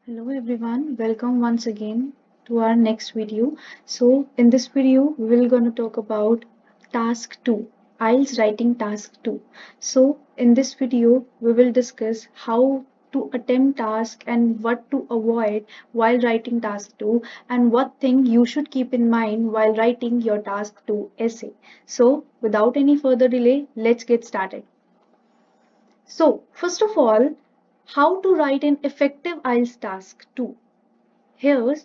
Hello everyone, welcome once again to our next video. So in this video we will going to talk about task 2, IELTS writing task 2. So in this video we will discuss how to attempt task and what to avoid while writing task 2 and what thing you should keep in mind while writing your task 2 essay. So without any further delay, let's get started. So first of all, how to write an effective IELTS task 2. Here,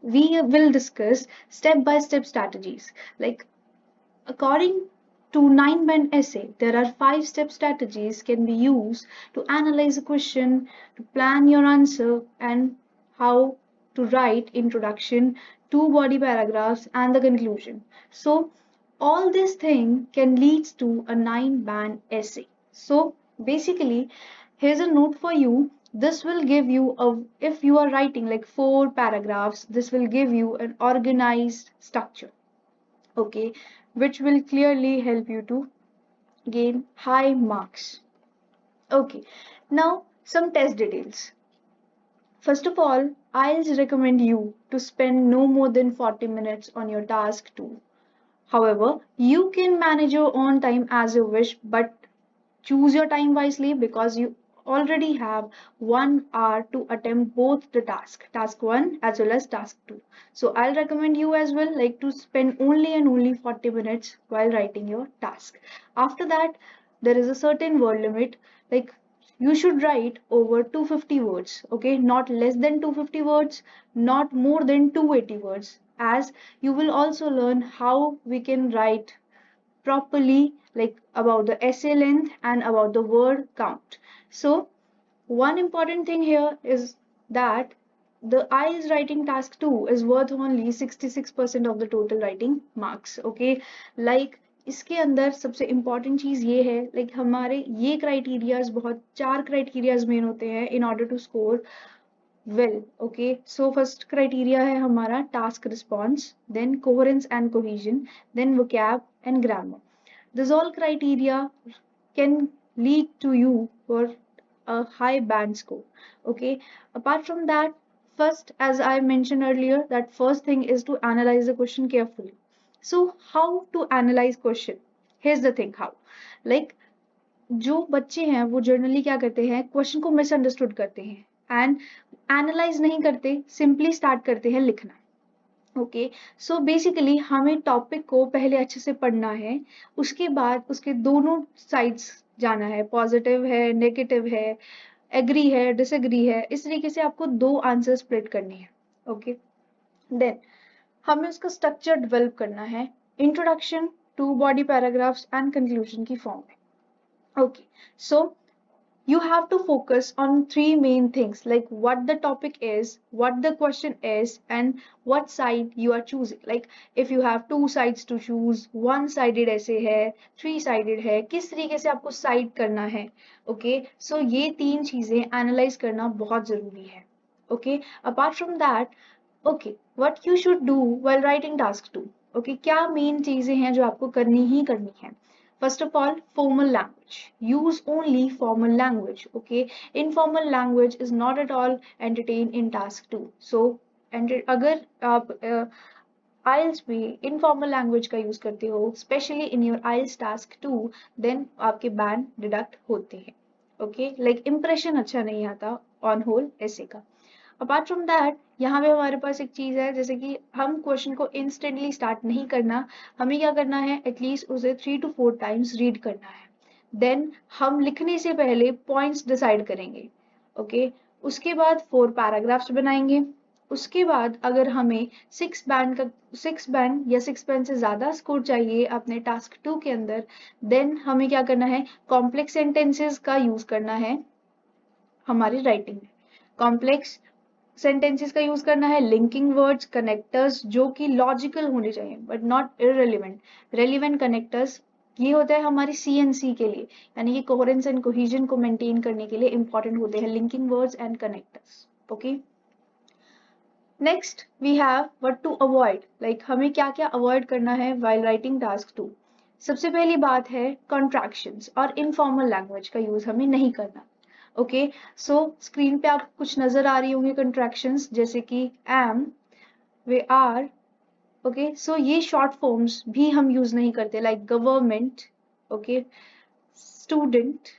we will discuss step-by-step strategies. Like according to 9-band essay, there are 5-step strategies can be used to analyze a question, to plan your answer, and how to write introduction, 2 body paragraphs, and the conclusion. So all this thing can lead to a 9-band essay. So basically, here's a note for you. This will give you a, if you are writing like 4 paragraphs, this will give you an organized structure, okay, which will clearly help you to gain high marks. Okay, now some test details. First of all, I'll recommend you to spend no more than 40 minutes on your task 2. However, you can manage your own time as you wish, but choose your time wisely because you already have 1 hour to attempt both the task 1 as well as task 2. So I'll recommend you as well like to spend only and only 40 minutes while writing your task. After that, there is a certain word limit, like you should write over 250 words, okay, not less than 250 words, not more than 280 words, as you will also learn how we can write properly, like about the essay length and about the word count. So one important thing here is that the IELTS writing task 2 is worth only 66% of the total writing marks, okay. Like इसके अंदर सबसे important चीज ये है, like हमारे ये criterias बहुत 4 criterias main होते हैं in order to score well. Okay, so first criteria है हमारा task response, then coherence and cohesion, then vocab and grammar. This all criteria can lead to you for a high band score. Okay, apart from that, first, as I mentioned earlier, that first thing is to analyze the question carefully. So how to analyze question? Here's the thing how, like जो बच्चे हैं वो generally क्या करते हैं, question को misunderstood करते हैं एंड एनालाइज नहीं करते, सिंपली स्टार्ट करते हैं लिखना। ओके, सो बेसिकली हमें टॉपिक को पहले अच्छे से पढ़ना है, उसके बाद उसके दोनों साइड्स जाना है, पॉजिटिव है, नेगेटिव है, एग्री है, डिसएग्री है, इस तरीके से आपको 2 आंसर स्प्लिट करनी है। ओके, देन हमें उसका स्ट्रक्चर डेवलप करना है, introduction, 2 body paragraphs and conclusion की फॉर्म में। Okay, so you have to focus on 3 main things, like what the topic is, what the question is, and what side you are choosing. Like if you have 2 sides to choose, 1-sided essay है, 3-sided है, किस तरीके से आपको side करना है। Okay, so ये 3 चीजें analyze करना बहुत जरूरी है। Okay, apart from that, okay, what you should do while writing task 2. Okay, क्या main चीजें हैं जो आपको करनी ही करनी है। First of all, formal language. Use only formal language. Okay, informal language is not at all entertained in task 2. So, अगर आप IELTS में informal language का use करते हो, especially in your IELTS task 2, then आपके band deduct होते हैं. Okay, like impression अच्छा नहीं आता on whole essay का। अपार्ट फ्रॉम दैट, यहाँ पे हमारे पास एक चीज है, जैसे कि हम क्वेश्चन को इंस्टेंटली स्टार्ट नहीं करना, हमें क्या करना है, एटलीस्ट उसे 3 to 4 टाइम्स रीड करना है। देन हम लिखने से पहले पॉइंट्स डिसाइड करेंगे। ओके, उसके बाद 4 पैराग्राफ्स बनाएंगे। उसके बाद अगर हमें 6 बैंड या 6 बैंड से ज्यादा स्कोर चाहिए अपने टास्क 2 के अंदर, देन हमें क्या करना है, कॉम्प्लेक्स सेंटेंसेस का यूज करना है हमारी राइटिंग में। कॉम्प्लेक्स सेंटेंसेस का यूज करना है, लिंकिंग वर्ड्स, कनेक्टर्स जो कि लॉजिकल होने चाहिए but not irrelevant. Relevant connectors ये होता है हमारी CNC के लिए, यानी कि कोहेरेंस एंड कोहेजन को मेंटेन करने के लिए इंपॉर्टेंट होते हैं linking words and connectors. Okay, next we have what to avoid, like हमें क्या क्या अवॉइड करना है व्हाइल राइटिंग टास्क 2। सबसे पहली बात है कॉन्ट्रैक्शंस और इनफॉर्मल लैंग्वेज का यूज हमें नहीं करना। ओके, सो स्क्रीन पे आप कुछ नजर आ रही होंगी कंट्रैक्शंस, जैसे कि एम, वे आर। ओके, सो ये शॉर्ट फॉर्म्स भी हम यूज नहीं करते, like government, okay, student,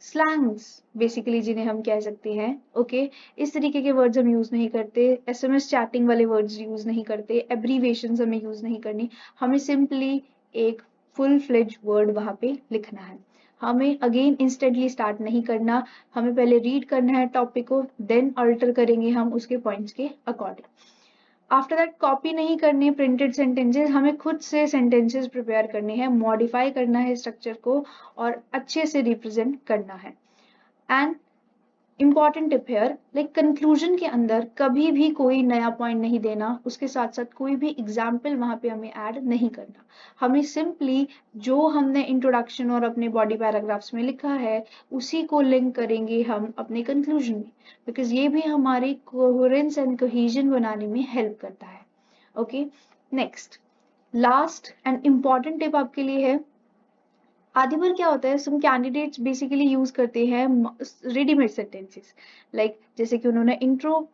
slangs basically जिन्हें हम कह सकते हैं। ओके, इस तरीके के वर्ड्स हम यूज नहीं करते, एसएमएस चैटिंग वाले वर्ड्स यूज नहीं करते, एब्रीवेशंस हमें यूज नहीं करनी, हमें सिंपली एक फुल फ्लेज वर्ड वहां पे लिखना है। हमें अगेन इंस्टेंटली स्टार्ट नहीं करना, हमें पहले रीड करना है टॉपिक को, देन अल्टर करेंगे हम उसके पॉइंट्स के अकॉर्डिंग। आफ्टर दैट कॉपी नहीं करने प्रिंटेड सेंटेंसेस, हमें खुद से सेंटेंसेस प्रिपेयर करने हैं, मॉडिफाई करना है स्ट्रक्चर को और अच्छे से रिप्रेजेंट करना है। And important tip here, like conclusion के अंदर कभी भी कोई नया पॉइंट नहीं देना, उसके साथ साथ कोई भी एग्जाम्पल वहां पे हमें ऐड नहीं करना। हमें सिंपली जो हमने इंट्रोडक्शन और अपने बॉडी पैराग्राफ्स में लिखा है उसी को लिंक करेंगे हम अपने कंक्लूजन में, बिकॉज ये भी हमारी कोहेरेंस एंड कोहेजन बनाने में हेल्प करता है। Okay, next last and important tip आपके लिए है, आधी बार क्या होता है, सम कैंडिडेट्स बेसिकली यूज करते हैं रेडीमेड सेंटेंसेस, लाइक जैसे कि उन्होंने इंट्रो,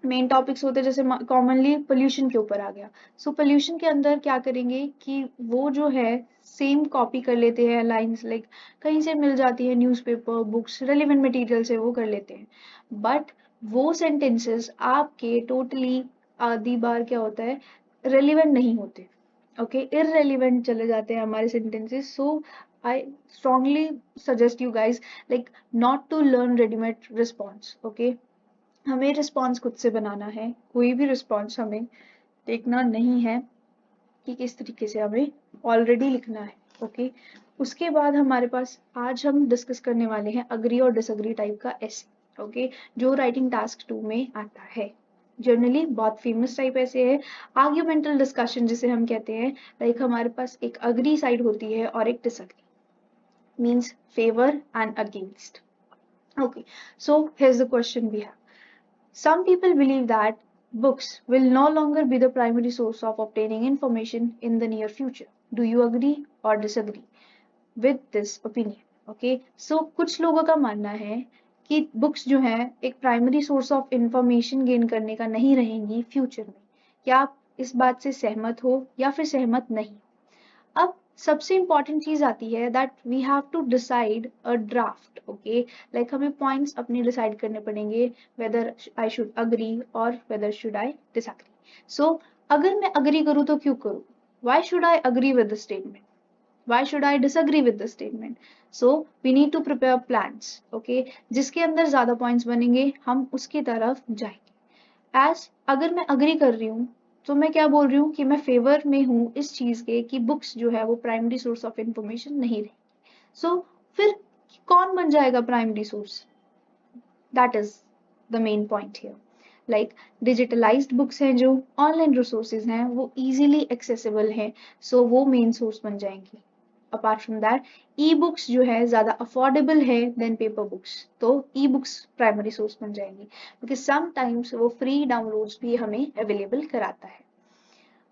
मेन टॉपिक्स होते हैं, जैसे कॉमनली पोल्यूशन के ऊपर आ गया, सो पोल्यूशन के अंदर क्या करेंगे कि वो जो है सेम कॉपी कर लेते हैं लाइंस, लाइक कहीं से मिल जाती है, न्यूज़पेपर, बुक्स, रेलिवेंट मटेरियल से वो कर लेते हैं, बट वो सेंटेंसेस आपके टोटली आधी बार क्या होता है, रेलिवेंट नहीं होते। ओके, इररेलेवेंट चले जाते हैं हमारे sentences, so I strongly suggest you guys like not to learn readymade response. Okay, हमें रिस्पॉन्स खुद से बनाना है, कोई भी रिस्पॉन्स हमें देखना नहीं है कि किस तरीके से हमें ऑलरेडी लिखना है। ओके, उसके बाद हमारे पास आज हम डिस्कस करने वाले हैं अग्री और डिसअग्री टाइप का एसे। ओके, जो राइटिंग टास्क 2 में आता है, जनरली बहुत फेमस टाइप ऐसे है, आर्ग्यूमेंटल डिस्कशन जिसे हम कहते हैं, लाइक हमारे पास एक अग्री साइड होती है और एक disagree, means favour and against. Okay, so here's the question we have, some people believe that books will no longer be the primary source of obtaining information in the near future. Do you agree or disagree with this opinion? Okay, so कुछ लोगों का मानना है कि books जो है एक primary source of information gain करने का नहीं रहेंगी फ्यूचर में। क्या आप इस बात से सहमत हो या फिर सहमत नहीं? अब सबसे इम्पॉर्टेंट चीज आती है that we have to decide a draft. Okay, like हमें पॉइंट्स अपने डिसाइड करने पड़ेंगे, वेदर आई शुड अग्री और whether should I disagree. So अगर मैं अग्री करूँ तो क्यों करूँ, why should I agree with the statement, why should I disagree with the statement? So we need to prepare plans, okay, जिसके अंदर ज्यादा पॉइंट्स बनेंगे हम उसकी तरफ जाएंगे। एज अगर मैं अग्री कर रही हूँ तो मैं क्या बोल रही हूँ कि मैं फेवर में हूँ इस चीज के कि बुक्स जो है वो प्राइमरी सोर्स ऑफ इंफॉर्मेशन नहीं रही। सो फिर कौन बन जाएगा primary source, that is the main point here. Like digitalised books हैं, जो ऑनलाइन रिसोर्सेज हैं वो इजीली एक्सेसिबल हैं, सो वो मेन सोर्स बन जाएंगी। Apart from that e books जो है ज्यादा अफोर्डेबल है देन पेपर बुक्स, तो ई बुक्स प्राइमरी सोर्स बन जाएंगी, क्योंकि समटाइम्स वो फ्री डाउनलोड्स भी हमें अवेलेबल कराता है।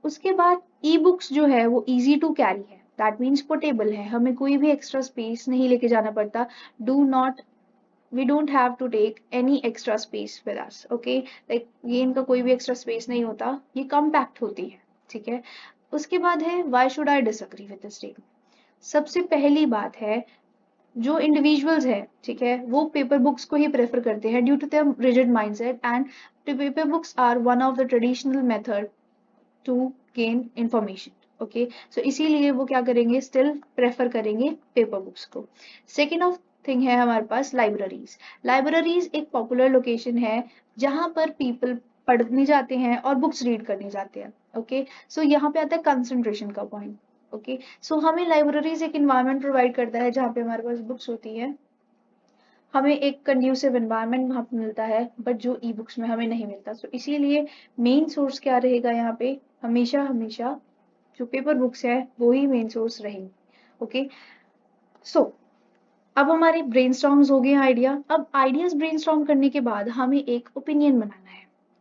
उसके बाद ई बुक्स जो है वो इजी टू कैरी है, दैट मीन्स पोर्टेबल है, हमें कोई भी एक्स्ट्रा स्पेस नहीं लेके जाना पड़ता। Do not, we don't have to take any extra space with us, okay, like ये इनका कोई भी एक्स्ट्रा स्पेस नहीं होता, ये कम्पैक्ट होती है। ठीक है, उसके बाद है why should I disagree with this statement। सबसे पहली बात है, जो इंडिविजुअल्स है, ठीक है, वो पेपर बुक्स को ही प्रेफर करते हैं due to their rigid mindset, and paper books are one of the traditional method to gain information. Okay, so इसीलिए वो क्या करेंगे, स्टिल प्रेफर करेंगे पेपर बुक्स को। सेकेंड ऑफ थिंग है हमारे पास लाइब्रेरीज। लाइब्रेरीज एक पॉपुलर लोकेशन है जहां पर पीपल पढ़ने जाते हैं और बुक्स रीड करने जाते हैं। ओके, सो यहाँ पे आता है कंसंट्रेशन का पॉइंट। ओके, सो हमें लाइब्रेरीज एक इन्वायरमेंट प्रोवाइड करता है जहाँ पे हमारे पास बुक्स होती है, हमें एक कंड्यूसिव एनवायरनमेंट वहाँ पे मिलता है, बट जो ई बुक्स में हमें नहीं मिलता। सो इसीलिए मेन सोर्स क्या रहेगा यहाँ पे, हमेशा हमेशा जो पेपर बुक्स है वो ही मेन सोर्स रहेंगे। ओके, सो अब हमारे ब्रेनस्टॉर्म्स हो गए आइडिया। अब आइडियाज ब्रेनस्टॉर्म करने के बाद हमें एक ओपिनियन बनाना है।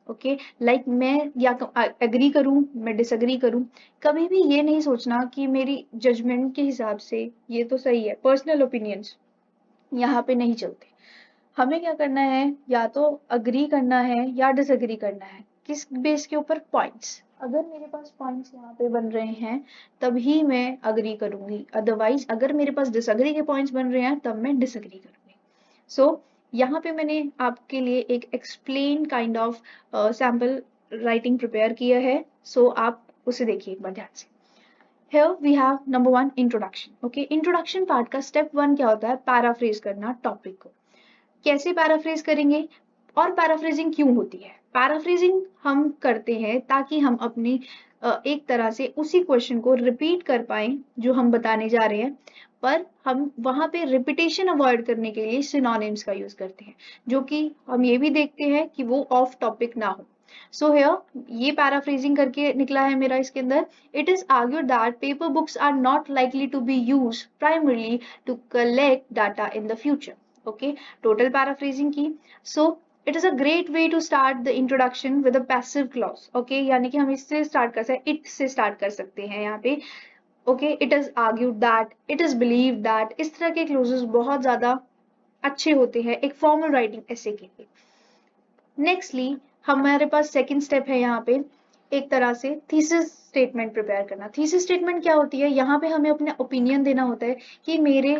ओके, लाइक मैं या तो एग्री करूं, मैं डिसएग्री करूं। कभी भी ये नहीं सोचना कि मेरी जजमेंट के हिसाब से ये तो सही है, पर्सनल ओपिनियंस यहाँ पे नहीं चलते। हमें क्या करना है, या तो अग्री करना है या डिसअग्री करना है। किस बेस के ऊपर? पॉइंट्स। अगर मेरे पास पॉइंट्स यहाँ पे बन रहे हैं तभी मैं अग्री करूंगी, अदरवाइज अगर मेरे पास डिसअग्री के पॉइंट्स बन रहे हैं तब मैं डिसअग्री करूंगी। सो यहाँ पे मैंने आपके लिए एक explain kind of sample writing prepare किया है, सो आप उसे देखिए एक बार ध्यान से। Here we have number 1 introduction. Okay, introduction part का step 1 क्या होता है? पैराफ्रेज करना टॉपिक को। कैसे पैराफ्रेज करेंगे और पैराफ्रेजिंग क्यों होती है? पैराफ्रेजिंग हम करते हैं ताकि हम अपनी एक तरह से उसी क्वेश्चन को रिपीट कर पाए जो हम बताने जा रहे हैं, पर हम वहां पे रिपीटेशन अवॉइड करने के लिए सिनोनिम्स का यूज करते हैं, जो कि हम ये भी देखते हैं कि वो ऑफ टॉपिक ना हो। सो हियर ये पैराफ्रेजिंग करके निकला है मेरा इसके अंदर। It is argued that paper books are not likely to be used primarily to collect data in the future. Okay, total paraphrasing की। So it is a great way to start the introduction with a passive clause. Okay, यानी कि हम इससे start कर सकते हैं, it से start कर सकते हैं यहाँ पे। Okay, it is argued that, it is believe that, इस तरह के क्लोजेस बहुत ज्यादा अच्छे होते हैं एक फॉर्मल राइटिंग ऐसे के लिए। नेक्स्टली हमारे पास सेकंड स्टेप है यहाँ पे एक तरह से थीसिस स्टेटमेंट प्रिपेयर करना। थीसिस स्टेटमेंट क्या होती है? यहाँ पे हमें अपने ओपिनियन देना होता है कि मेरे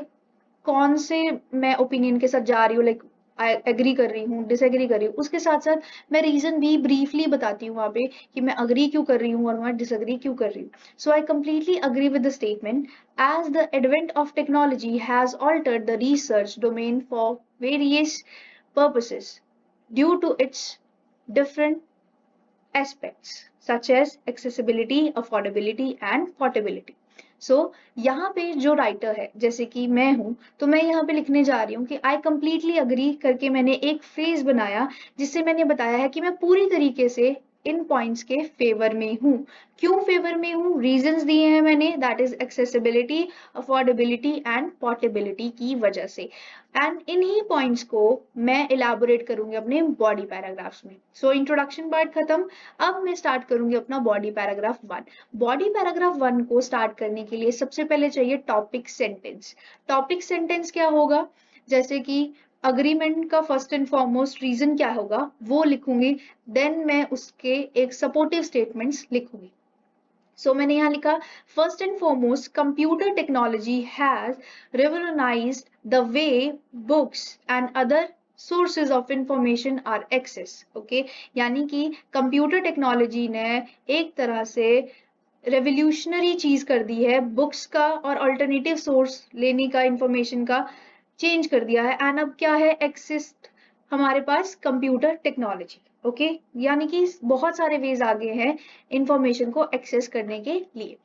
कौन से मैं ओपिनियन के साथ जा रही हूँ, लाइक एग्री कर रही हूँ, डिसएग्री कर रही हूँ, उसके साथ साथ मैं रीजन भी ब्रीफली बताती हूँ वहां पे कि मैं अग्री क्यों कर रही हूँ और मैं डिसएग्री क्यों कर रही हूँ। So I completely agree with the statement as the advent of technology has altered the research domain for various purposes due to its different aspects such as accessibility, affordability and portability. सो यहाँ पे जो writer है जैसे कि मैं हूँ, तो मैं यहाँ पे लिखने जा रही हूँ कि आई कंप्लीटली अग्री करके मैंने एक फ्रेज बनाया जिससे मैंने बताया है कि मैं पूरी तरीके से इन पॉइंट्स के फेवर में हूँ। क्यों फेवर में हूँ? रीजंस दिए हैं मैंने, that is accessibility, affordability and portability की वजह से। एंड इन्हीं पॉइंट्स को मैं इलाबोरेट करूंगी अपने बॉडी पैराग्राफ्स में। सो इंट्रोडक्शन पार्ट खत्म। अब मैं स्टार्ट करूंगी अपना बॉडी पैराग्राफ 1। बॉडी पैराग्राफ 1 को स्टार्ट करने के लिए सबसे पहले चाहिए टॉपिक सेंटेंस। टॉपिक सेंटेंस क्या होगा? जैसे कि अग्रीमेंट का फर्स्ट एंड फॉरमोस्ट रीजन क्या होगा वो लिखूंगी, देन मैं उसके एक सपोर्टिव स्टेटमेंट्स लिखूंगी। सो मैंने यहाँ लिखा first and foremost computer technology has revolutionized the way books and other sources of information are accessed. Okay, यानी कि कंप्यूटर टेक्नोलॉजी ने एक तरह से रेवोल्यूशनरी चीज कर दी है, बुक्स का और अल्टरनेटिव सोर्स लेने का इंफॉर्मेशन का चेंज कर दिया है। एंड अब क्या है? एक्सिस्ट हमारे पास कंप्यूटर टेक्नोलॉजी। ओके, यानी कि बहुत सारे वेज आगे हैं इंफॉर्मेशन को एक्सेस करने के लिए।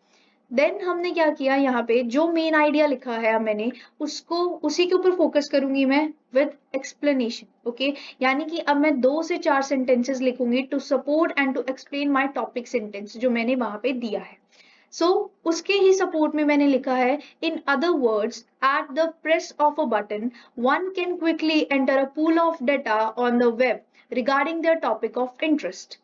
देन हमने क्या किया, यहाँ पे जो मेन आइडिया लिखा है मैंने उसको उसी के ऊपर फोकस करूंगी मैं विद एक्सप्लेनेशन। ओके, यानी कि अब मैं 2 से 4 सेंटेंसेस लिखूंगी to support and to explain my topic sentence जो मैंने वहां पे दिया है। सो उसके ही सपोर्ट में मैंने लिखा है in other words at the press of a button one can quickly enter a pool of data on the web regarding their topic of interest.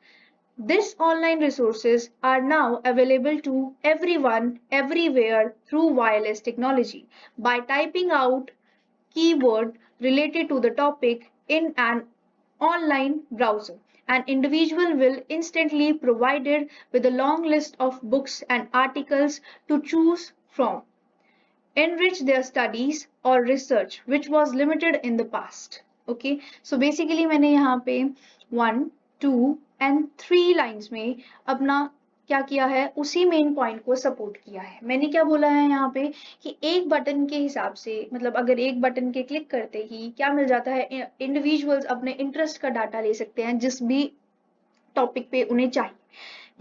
These online resources are now available to everyone, everywhere through wireless technology. By typing out keyword related to the topic in an online browser, an individual will instantly provided with a long list of books and articles to choose from, enrich their studies or research which was limited in the past. Okay, so basically मैंने यहाँ पे 1, 2 and 3 lines में अपना क्या किया है, उसी main point को सपोर्ट किया है। मैंने क्या बोला है यहाँ पे कि एक बटन के हिसाब से, मतलब अगर एक बटन के क्लिक करते ही क्या मिल जाता है, इंडिविजुअल्स अपने इंटरेस्ट का डाटा ले सकते हैं जिस भी टॉपिक पे उन्हें चाहिए,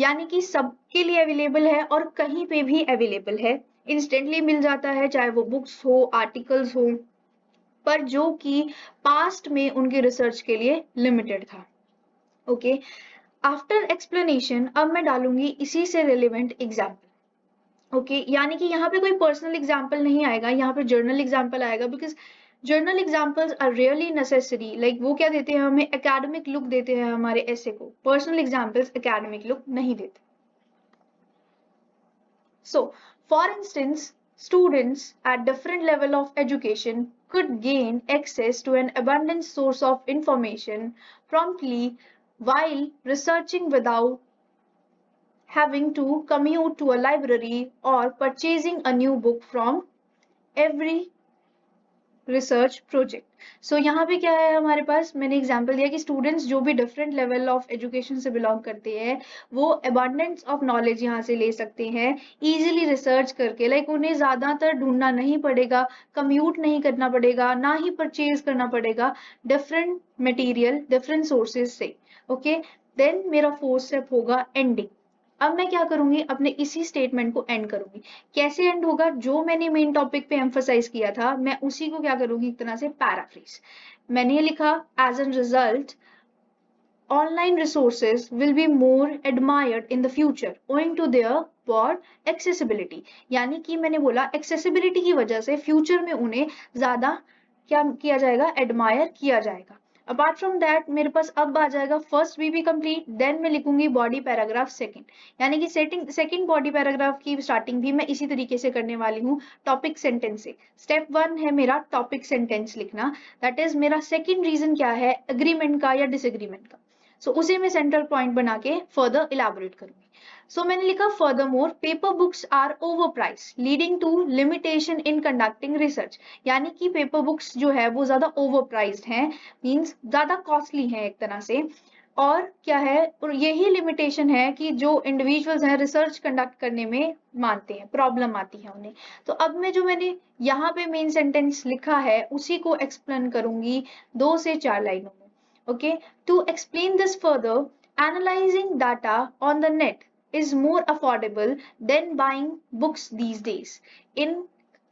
यानी कि सबके लिए अवेलेबल है और कहीं पे भी अवेलेबल है, इंस्टेंटली मिल जाता है, चाहे वो बुक्स हो, आर्टिकल्स हो, पर जो कि पास्ट में उनके रिसर्च के लिए लिमिटेड था। ओके, आफ्टर एक्सप्लेनेशन अब मैं डालूंगी इसी से रिलेवेंट एग्जाम्पल। ओके, यानी कि यहाँ पे कोई पर्सनल एग्जाम्पल नहीं आएगा, यहाँ पे जर्नल एग्जाम्पल आएगा, because general examples are really necessary. Like वो क्या देते हैं हमें, एकेडमिक लुक देते हैं हमारे ऐसे को। पर्सनल एग्जाम्पल्स एकेडमिक लुक नहीं देते। So, for instance, students at different level of education could gain access to an abundant source of information promptly while researching without having to commute to a library or purchasing a new book from every research project. So यहाँ पे क्या है हमारे पास, मैंने example दिया कि students जो भी डिफरेंट लेवल ऑफ एजुकेशन से बिलोंग करते हैं वो अबांडेंस ऑफ नॉलेज यहाँ से ले सकते हैं इजीली रिसर्च करके. लाइक उन्हें ज़्यादातर ढूंढना नहीं पड़ेगा, कम्यूट नहीं करना पड़ेगा, ना ही परचेज करना पड़ेगा डिफरेंट मटेरियल डिफरेंट सोर्सेज से. ओके, देन मेरा फोर्थ स्टेप होगा एंडिंग. अब मैं क्या करूंगी, अपने इसी स्टेटमेंट को एंड करूंगी. कैसे एंड होगा, जो मैंने मेन टॉपिक पे एम्फोसाइज किया था मैं उसी को क्या करूंगी, एक तरह से पैराफ्रेज. मैंने लिखा as an result online resources will be more admired in the future owing to their broad accessibility. यानी कि मैंने बोला accessibility की वजह से फ्यूचर में उन्हें ज्यादा क्या किया जाएगा, एडमायर किया जाएगा. अपार्ट फ्रॉम दैट मेरे पास अब आ जाएगा फर्स्ट बीबी कंप्लीट, देन मैं लिखूंगी बॉडी पैराग्राफ सेकंड. यानी कि सेकंड बॉडी पैराग्राफ की स्टार्टिंग भी मैं इसी तरीके से करने वाली हूँ टॉपिक सेंटेंस से. स्टेप 1 है मेरा टॉपिक सेंटेंस लिखना, दैट इज मेरा सेकंड रीजन क्या है, एग्रीमेंट का या डिसएग्रीमेंट का. सो उसे मैं सेंट्रल पॉइंट बना के फर्दर इलाबोरेट करूंगी. सो मैंने लिखा furthermore paper books are over price leading to limitation in conducting research. यानी कि पेपर बुक्स जो है वो ज्यादा ओवर प्राइस्ड हैं, मीन्स ज्यादा कॉस्टली हैं एक तरह से. और क्या है, और यही लिमिटेशन है कि जो इंडिविजुअल्स हैं रिसर्च कंडक्ट करने में मानते हैं, प्रॉब्लम आती है उन्हें. तो अब मैंने यहाँ पे मेन सेंटेंस लिखा है उसी को एक्सप्लेन करूंगी 2 से 4 लाइनों में. Okay, to explain this further, analyzing data on the net is more affordable than buying books these days. In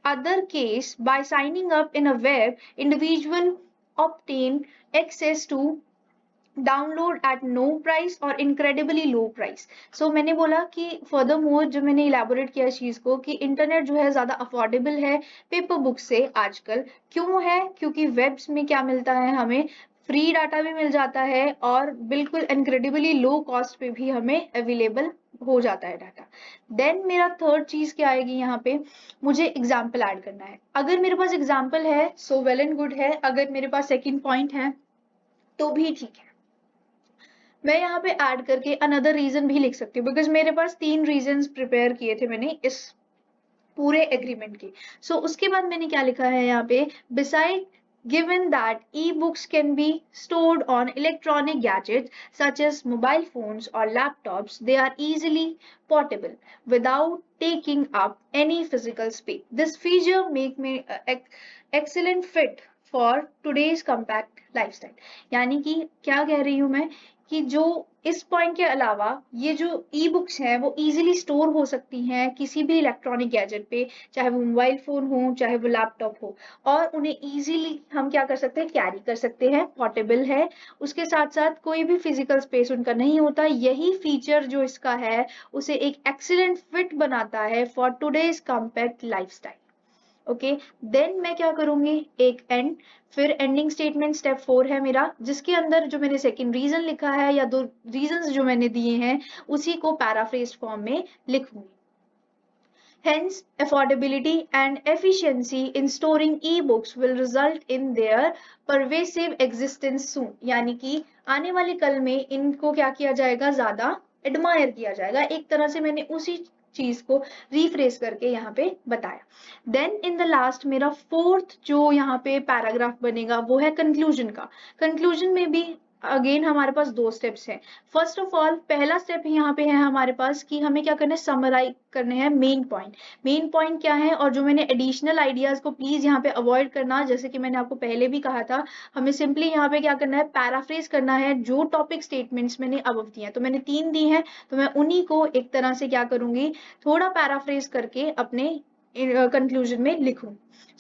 other case, by signing up in a web, individual obtain access to download at no price और incredibly low price. So मैंने बोला कि further more जो मैंने elaborate किया इस चीज को कि इंटरनेट जो है ज्यादा अफोर्डेबल है पेपर बुक से आजकल. क्यों है, क्योंकि वेब्स में क्या मिलता है, हमें फ्री डाटा भी मिल जाता है और बिल्कुल इनक्रेडिबली लो कॉस्ट पे भी हमें अवेलेबल हो जाता है डाटा. देन मेरा थर्ड चीज क्या आएगी, यहाँ पे मुझे एग्जाम्पल ऐड करना है. अगर मेरे पास एग्जाम्पल है सो वेल एंड गुड है, अगर मेरे पास सेकेंड पॉइंट है तो भी ठीक है. मैं यहाँ पे ऐड करके अनदर रीजन भी लिख सकती हूँ बिकॉज मेरे पास 3 रीजंस प्रिपेयर किए थे मैंने इस पूरे एग्रीमेंट के. सो उसके बाद मैंने क्या लिखा है यहाँ पे, beside given that e-books can be stored on electronic gadgets such as mobile phones or laptops, they are easily portable without taking up any physical space. This feature make me excellent fit for today's compact lifestyle. यानी कि क्या कह रही हूँ मैं कि जो इस पॉइंट के अलावा ये जो ई बुक्स हैं वो इजीली स्टोर हो सकती हैं किसी भी इलेक्ट्रॉनिक गैजेट पे, चाहे वो मोबाइल फोन हो चाहे वो लैपटॉप हो, और उन्हें इजीली हम क्या कर सकते हैं, कैरी कर सकते हैं, पोर्टेबल है. उसके साथ साथ कोई भी फिजिकल स्पेस उनका नहीं होता. यही फीचर जो इसका है उसे एक एक्सीलेंट फिट बनाता है for today's compact lifestyle. Okay, then मैं क्या करूंगी, एक एंड, फिर एंडिंग स्टेटमेंट स्टेप 4 है मेरा, जिसके अंदर जो मैंने सेकंड रीजन लिखा है या 2 रीजंस जो मैंने दिए हैं उसी को पैराफ्रेज फॉर्म में लिखूंगी. Hence, affordability and efficiency in storing e-books will result in their pervasive existence soon. यानी कि आने वाले कल में इनको क्या किया जाएगा, ज्यादा एडमायर किया जाएगा. एक तरह से मैंने उसी चीज को रिफ्रेश करके यहाँ पे बताया. देन इन द लास्ट मेरा फोर्थ जो यहाँ पे पैराग्राफ बनेगा वो है कंक्लूजन का. कंक्लूजन में भी अगेन हमारे पास 2 स्टेप्स हैं. फर्स्ट ऑफ ऑल पहला स्टेप यहाँ पे है हमारे पास कि हमें क्या करना है, समराइज करने हैं मेन पॉइंट. मेन पॉइंट क्या है, और जो मैंने एडिशनल आइडियाज को प्लीज यहाँ पे अवॉइड करना, जैसे कि मैंने आपको पहले भी कहा था, हमें सिंपली यहाँ पे क्या करना है, पैराफ्रेज करना है जो टॉपिक स्टेटमेंट्स मैंने अब दिए हैं. तो मैंने 3 दी हैं तो मैं उन्हीं को एक तरह से क्या करूंगी, थोड़ा पैराफ्रेज करके अपने कंक्लूजन में लिखूं.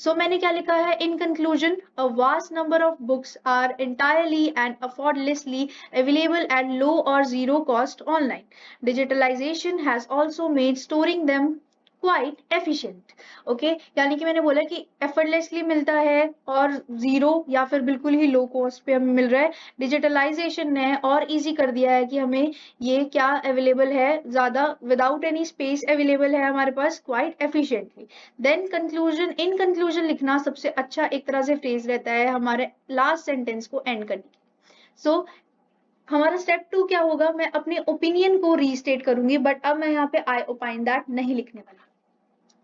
सो मैंने क्या लिखा है, in conclusion a vast number of books are entirely and affordably available at low or zero cost online. Digitalization has also made storing them quite efficient. Okay, यानी कि मैंने बोला कि एफर्टलेसली मिलता है और जीरो या फिर बिल्कुल ही लो कॉस्ट पे हमें मिल रहा है। डिजिटलाइजेशन ने और इजी कर दिया है कि हमें ये क्या अवेलेबल है, ज्यादा विदाउट एनी स्पेस अवेलेबल है हमारे पास quite efficiently. Then conclusion, in conclusion लिखना सबसे अच्छा एक तरह से फ्रेज रहता है हमारे लास्ट सेंटेंस को एंड करने के। सो हमारा स्टेप 2 क्या होगा, मैं अपने ओपिनियन को रीस्टेट करूंगी, बट अब मैं यहाँ पे आई ओपाइन दैट नहीं लिखने वाली।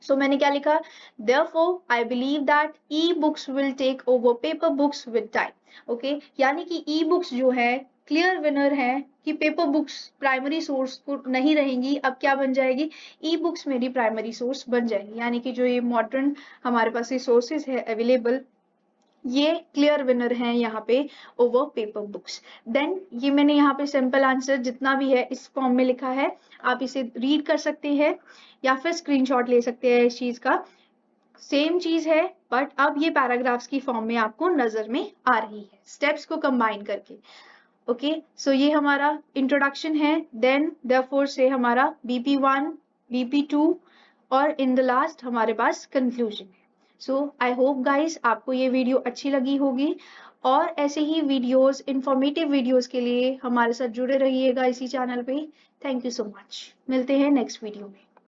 सो मैंने क्या लिखा, therefore I believe that e-books will take over paper books with time. Okay, यानी कि ई बुक्स जो है क्लियर विनर है कि पेपर बुक्स प्राइमरी सोर्स को नहीं रहेंगी, अब क्या बन जाएगी, ई बुक्स मेरी प्राइमरी सोर्स बन जाएगी। यानी कि जो ये मॉडर्न हमारे पास रिसोर्सेज है अवेलेबल, ये क्लियर विनर हैं यहाँ पे ओवर पेपर बुक्स। देन ये मैंने यहाँ पे सिंपल आंसर जितना भी है इस फॉर्म में लिखा है, आप इसे रीड कर सकते हैं या फिर स्क्रीनशॉट ले सकते हैं इस चीज का। सेम चीज है बट अब ये पैराग्राफ्स की फॉर्म में आपको नजर में आ रही है स्टेप्स को कंबाइन करके। ओके, सो ये हमारा इंट्रोडक्शन है, देन देयरफॉर से हमारा BP1, BP2 और इन द लास्ट हमारे पास कंक्लूजन है। सो आई होप गाइस आपको ये वीडियो अच्छी लगी होगी, और ऐसे ही वीडियोस, इंफॉर्मेटिव वीडियोस के लिए हमारे साथ जुड़े रहिएगा इसी चैनल पे। थैंक यू सो मच, मिलते हैं नेक्स्ट वीडियो में।